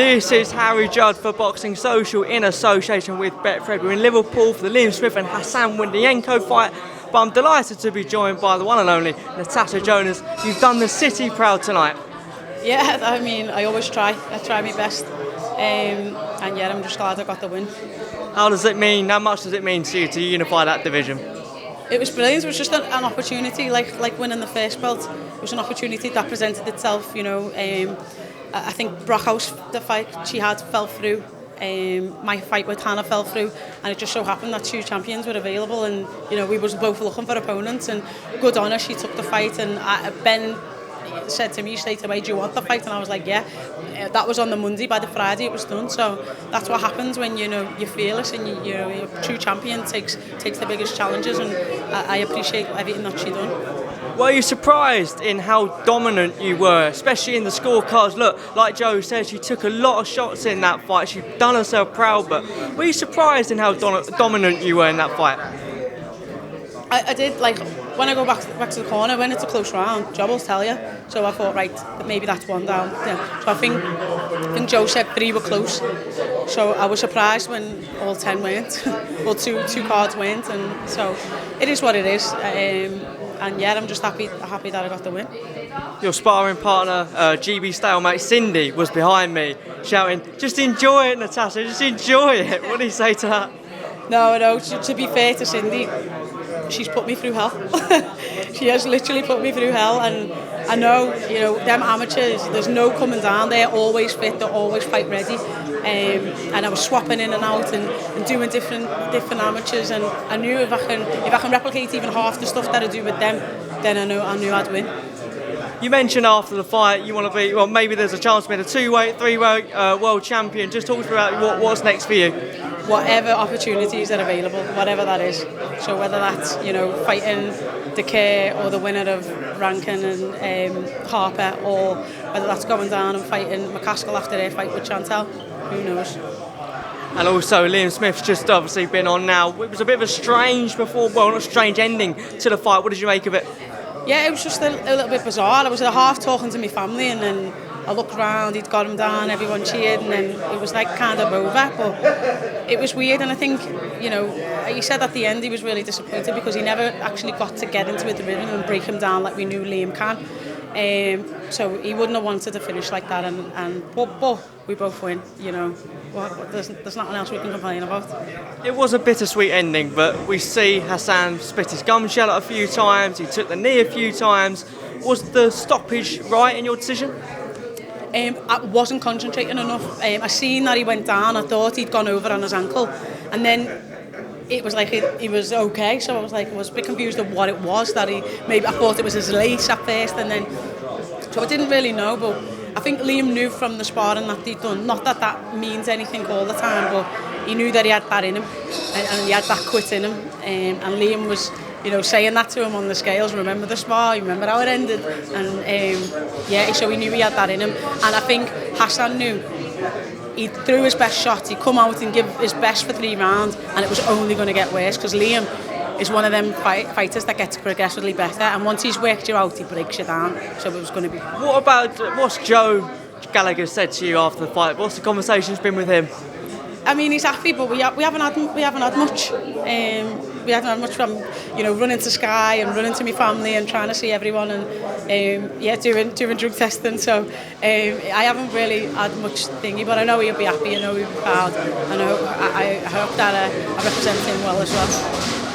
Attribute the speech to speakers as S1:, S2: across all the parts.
S1: This is Harry Judd for Boxing Social in association with Betfred. We're in Liverpool for the Liam Smith and Hassan Wendienko fight, but I'm delighted to be joined by the one and only Natasha Jonas. You've done the city proud tonight.
S2: Yeah, I mean, I always try. I try my best. And yeah, I'm just glad I got the win.
S1: How much does it mean to you to unify that division?
S2: It was brilliant. It was just an opportunity, like winning the first belt. It was an opportunity that presented itself, you know. I think Brockhouse, the fight she had, fell through. My fight with Hannah fell through, and it just so happened that two champions were available, and you know we was both looking for opponents. And good on her, she took the fight, and Ben said to me straight away, "Do you want the fight?" And I was like, "Yeah." That was on the Monday. By the Friday, it was done. So that's what happens when you're fearless and you're a true champion takes the biggest challenges, and I appreciate everything that she done.
S1: Were you surprised in how dominant you were, especially in the scorecards? Look, like Joe said, she took a lot of shots in that fight. She done herself proud, but were you surprised in how dominant you were in that fight?
S2: I did. Like when I go back to the corner, when it's a close round, Job will tell you. So I thought, right, maybe that's one down. Yeah. So I think Joe said 3 were close. So I was surprised when all 10 weren't, or two cards weren't, and so it is what it is. And yeah, I'm just happy that I got the win.
S1: Your sparring partner, GB stalemate Cindy, was behind me shouting, "Just enjoy it, Natasha, just enjoy it." What do you say to that?
S2: No, to be fair to Cindy, she's put me through hell. She has literally put me through hell, and I know, you know, them amateurs, there's no coming down. They're always fit, they're always fight ready. And I was swapping in and out and doing different amateurs, and I knew if I can replicate even half the stuff that I do with them, then I knew I'd win.
S1: You mentioned after the fight you want to be, well, maybe there's a chance to be the 2-weight, 3-weight world champion. Just talk about what's next for you.
S2: Whatever opportunities are available, whatever that is. So whether that's, you know, fighting TKO or the winner of Rankin and Harper, or whether that's going down and fighting McCaskill after their fight with Chantal, who knows.
S1: And also Liam Smith's just obviously been on now. It was a bit of a strange not strange ending to the fight. What did you make of it?
S2: Yeah, it was just a little bit bizarre. I was at half talking to my family, and then I looked around, he'd got him down, everyone cheered, and then it was like kind of over. But it was weird, and I think, you know, he said at the end he was really disappointed because he never actually got to get into the rhythm and break him down like we knew Liam can. So he wouldn't have wanted to finish like that, but we both win, you know. There's nothing else we can complain about.
S1: It was a bittersweet ending, but we see Hassan spit his gum shell a few times, he took the knee a few times. Was the stoppage right in your decision?
S2: I wasn't concentrating enough. I seen that he went down, I thought he'd gone over on his ankle, and then it was like he was okay, so I was a bit confused of what it was that I thought it was his lace at first, and then so I didn't really know, but I think Liam knew from the sparring that he'd done, not that means anything all the time, but he knew that he had that in him, and he had that quit in him, and Liam was, you know, saying that to him on the scales, remember the spar, you remember how it ended, and yeah, so he knew he had that in him, and I think Hassan knew. He threw his best shot, he'd come out and give his best for 3 rounds, and it was only going to get worse, because Liam is one of them fighters that gets progressively better, and once he's worked you out, he breaks you down, so it was going to be...
S1: What's Joe Gallagher said to you after the fight? What's the conversation's been with him?
S2: I mean, he's happy, but we haven't had much. We haven't had much from, you know, running to Sky and running to my family and trying to see everyone, and yeah, doing drug testing. So I haven't really had much thingy, but I know he'll be happy. I know he'll be proud. I hope that I represent him well as well.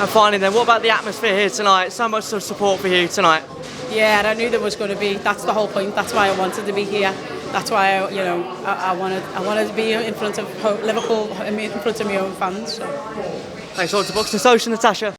S1: And finally, then, what about the atmosphere here tonight? So much support for you tonight.
S2: Yeah, I knew there was going to be. That's the whole point. That's why I wanted to be here. That's why I wanted to be in front of Liverpool, in front of my own fans. So.
S1: Thanks all to Boxing Social, Natasha.